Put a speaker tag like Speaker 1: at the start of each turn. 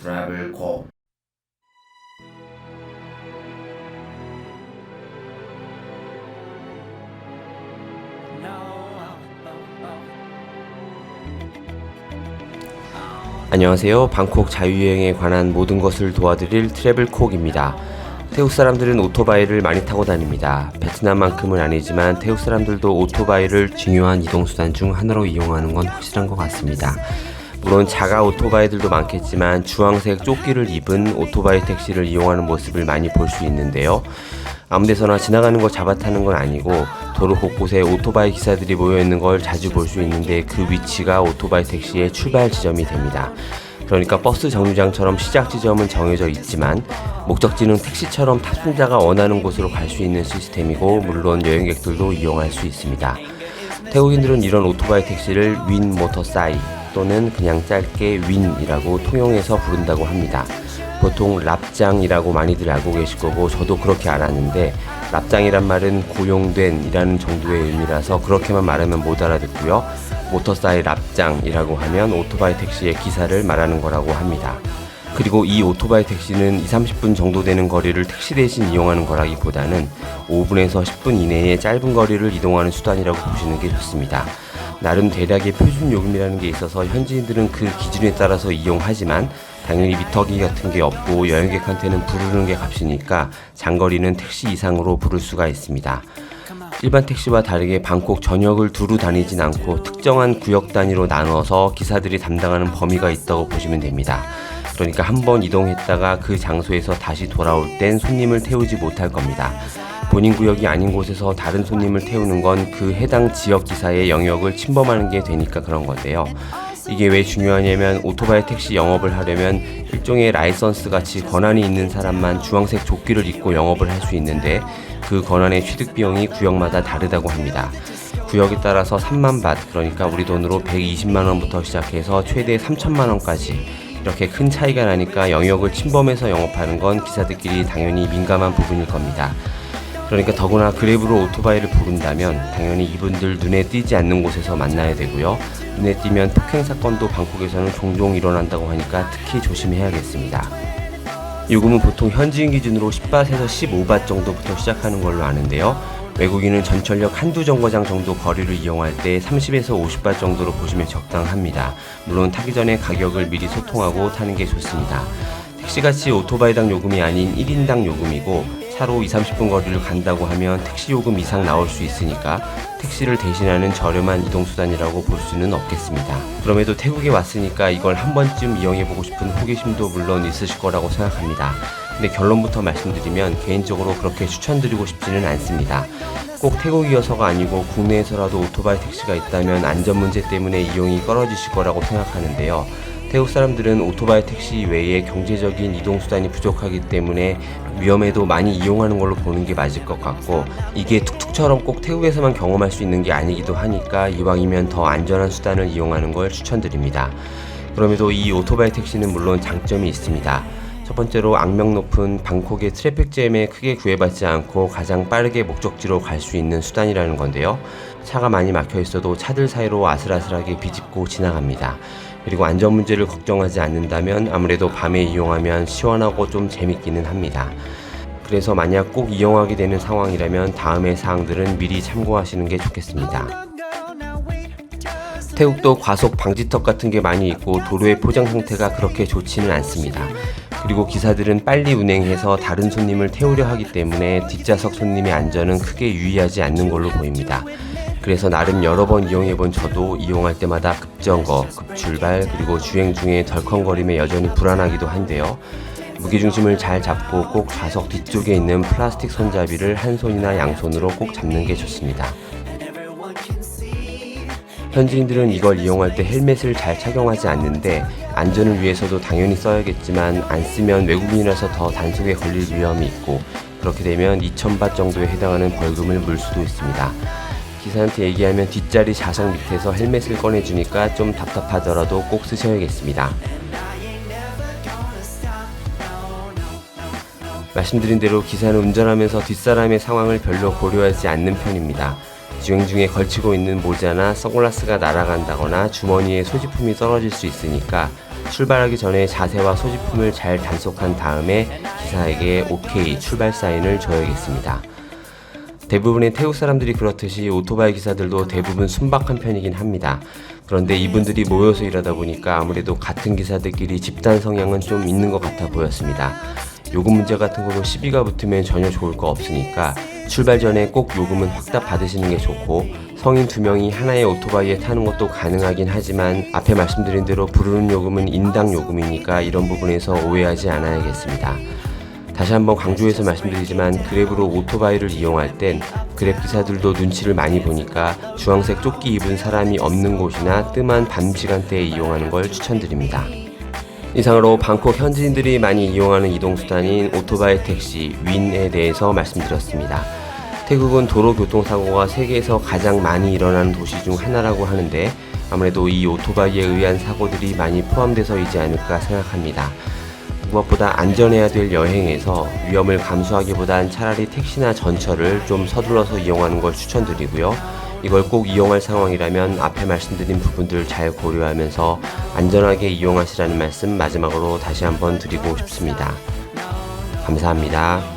Speaker 1: 트래블콕. 안녕하세요. 방콕 자유여행에 관한 모든 것을 도와드릴 트래블콕입니다. 태국 사람들은 오토바이를 많이 타고 다닙니다. 베트남만큼은 아니지만 태국 사람들도 오토바이를 중요한 이동수단 중 하나로 이용하는 건 확실한 것 같습니다. 물론 자가 오토바이들도 많겠지만 주황색 조끼를 입은 오토바이 택시를 이용하는 모습을 많이 볼 수 있는데요. 아무데서나 지나가는 걸 잡아타는 건 아니고 도로 곳곳에 오토바이 기사들이 모여있는 걸 자주 볼 수 있는데 그 위치가 오토바이 택시의 출발 지점이 됩니다. 그러니까 버스 정류장처럼 시작 지점은 정해져 있지만 목적지는 택시처럼 탑승자가 원하는 곳으로 갈 수 있는 시스템이고 물론 여행객들도 이용할 수 있습니다. 태국인들은 이런 오토바이 택시를 윈 모터사이 또는 그냥 짧게 윈이라고 통용해서 부른다고 합니다. 보통 랍장이라고 많이들 알고 계실 거고 저도 그렇게 알았는데 랍장이란 말은 고용된 이라는 정도의 의미라서 그렇게만 말하면 못 알아듣고요. 모터사이 랍장이라고 하면 오토바이 택시의 기사를 말하는 거라고 합니다. 그리고 이 오토바이 택시는 2-30분 정도 되는 거리를 택시 대신 이용하는 거라기보다는 5분에서 10분 이내의 짧은 거리를 이동하는 수단이라고 보시는 게 좋습니다. 나름 대략의 표준 요금이라는 게 있어서 현지인들은 그 기준에 따라서 이용하지만 당연히 미터기 같은 게 없고 여행객한테는 부르는 게 값이니까 장거리는 택시 이상으로 부를 수가 있습니다. 일반 택시와 다르게 방콕 전역을 두루 다니진 않고 특정한 구역 단위로 나눠서 기사들이 담당하는 범위가 있다고 보시면 됩니다. 그러니까 한번 이동했다가 그 장소에서 다시 돌아올 땐 손님을 태우지 못할 겁니다. 본인 구역이 아닌 곳에서 다른 손님을 태우는 건 그 해당 지역 기사의 영역을 침범하는 게 되니까 그런 건데요. 이게 왜 중요하냐면 오토바이 택시 영업을 하려면 일종의 라이선스 같이 권한이 있는 사람만 주황색 조끼를 입고 영업을 할 수 있는데 그 권한의 취득 비용이 구역마다 다르다고 합니다. 구역에 따라서 3만 밭, 그러니까 우리 돈으로 120만 원부터 시작해서 최대 3천만 원까지 이렇게 큰 차이가 나니까 영역을 침범해서 영업하는 건 기사들끼리 당연히 민감한 부분일 겁니다. 그러니까 더구나 그랩으로 오토바이를 부른다면 당연히 이분들 눈에 띄지 않는 곳에서 만나야 되고요. 눈에 띄면 폭행 사건도 방콕에서는 종종 일어난다고 하니까 특히 조심해야겠습니다. 요금은 보통 현지인 기준으로 10밭에서 15밭 정도부터 시작하는 걸로 아는데요. 외국인은 전철역 한두 정거장 정도 거리를 이용할 때 30에서 50밭 정도로 보시면 적당합니다. 물론 타기 전에 가격을 미리 소통하고 타는 게 좋습니다. 택시같이 오토바이당 요금이 아닌 1인당 요금이고 차로 2-30분 거리를 간다고 하면 택시 요금 이상 나올 수 있으니까 택시를 대신하는 저렴한 이동수단이라고 볼 수는 없겠습니다. 그럼에도 태국에 왔으니까 이걸 한 번쯤 이용해보고 싶은 호기심도 물론 있으실 거라고 생각합니다. 근데 결론부터 말씀드리면 개인적으로 그렇게 추천드리고 싶지는 않습니다. 꼭 태국이어서가 아니고 국내에서라도 오토바이 택시가 있다면 안전 문제 때문에 이용이 꺼려지실 거라고 생각하는데요. 태국 사람들은 오토바이 택시 외에 경제적인 이동수단이 부족하기 때문에 위험해도 많이 이용하는 걸로 보는 게 맞을 것 같고 이게 툭툭처럼 꼭 태국에서만 경험할 수 있는 게 아니기도 하니까 이왕이면 더 안전한 수단을 이용하는 걸 추천드립니다. 그럼에도 이 오토바이 택시는 물론 장점이 있습니다. 첫 번째로 악명 높은 방콕의 트래픽잼에 크게 구애받지 않고 가장 빠르게 목적지로 갈 수 있는 수단이라는 건데요. 차가 많이 막혀 있어도 차들 사이로 아슬아슬하게 비집고 지나갑니다. 그리고 안전 문제를 걱정하지 않는다면 아무래도 밤에 이용하면 시원하고 좀 재밌기는 합니다. 그래서 만약 꼭 이용하게 되는 상황이라면 다음의 사항들은 미리 참고하시는 게 좋겠습니다. 태국도 과속 방지턱 같은 게 많이 있고 도로의 포장 상태가 그렇게 좋지는 않습니다. 그리고 기사들은 빨리 운행해서 다른 손님을 태우려 하기 때문에 뒷좌석 손님의 안전은 크게 유의하지 않는 걸로 보입니다. 그래서 나름 여러 번 이용해본 저도 이용할 때마다 급정거, 급출발, 그리고 주행 중에 덜컹거림에 여전히 불안하기도 한데요. 무게중심을 잘 잡고 꼭 좌석 뒤쪽에 있는 플라스틱 손잡이를 한 손이나 양손으로 꼭 잡는 게 좋습니다. 현지인들은 이걸 이용할 때 헬멧을 잘 착용하지 않는데 안전을 위해서도 당연히 써야겠지만 안 쓰면 외국인이라서 더 단속에 걸릴 위험이 있고 그렇게 되면 2,000밭 정도에 해당하는 벌금을 물 수도 있습니다. 기사한테 얘기하면 뒷자리 좌석 밑에서 헬멧을 꺼내주니까 좀 답답하더라도 꼭 쓰셔야겠습니다. 말씀드린 대로 기사는 운전하면서 뒷사람의 상황을 별로 고려하지 않는 편입니다. 주행 중에 걸치고 있는 모자나 선글라스가 날아간다거나 주머니에 소지품이 떨어질 수 있으니까 출발하기 전에 자세와 소지품을 잘 단속한 다음에 기사에게 OK 출발 사인을 줘야겠습니다. 대부분의 태국 사람들이 그렇듯이 오토바이 기사들도 대부분 순박한 편이긴 합니다. 그런데 이분들이 모여서 일하다 보니까 아무래도 같은 기사들끼리 집단 성향은 좀 있는 것 같아 보였습니다. 요금 문제 같은 걸로 시비가 붙으면 전혀 좋을 거 없으니까 출발 전에 꼭 요금은 확답 받으시는 게 좋고, 성인 2명이 하나의 오토바이에 타는 것도 가능하긴 하지만 앞에 말씀드린 대로 부르는 요금은 인당 요금이니까 이런 부분에서 오해하지 않아야겠습니다. 다시 한번 강조해서 말씀드리지만 그랩으로 오토바이를 이용할 땐 그랩 기사들도 눈치를 많이 보니까 주황색 조끼 입은 사람이 없는 곳이나 뜸한 밤 시간대에 이용하는 걸 추천드립니다. 이상으로 방콕 현지인들이 많이 이용하는 이동수단인 오토바이 택시 윈에 대해서 말씀드렸습니다. 태국은 도로교통사고가 세계에서 가장 많이 일어나는 도시 중 하나라고 하는데 아무래도 이 오토바이에 의한 사고들이 많이 포함돼서이지 않을까 생각합니다. 무엇보다 안전해야 될 여행에서 위험을 감수하기보단 차라리 택시나 전철을 좀 서둘러서 이용하는 걸 추천드리고요. 이걸 꼭 이용할 상황이라면 앞에 말씀드린 부분들 잘 고려하면서 안전하게 이용하시라는 말씀 마지막으로 다시 한번 드리고 싶습니다. 감사합니다.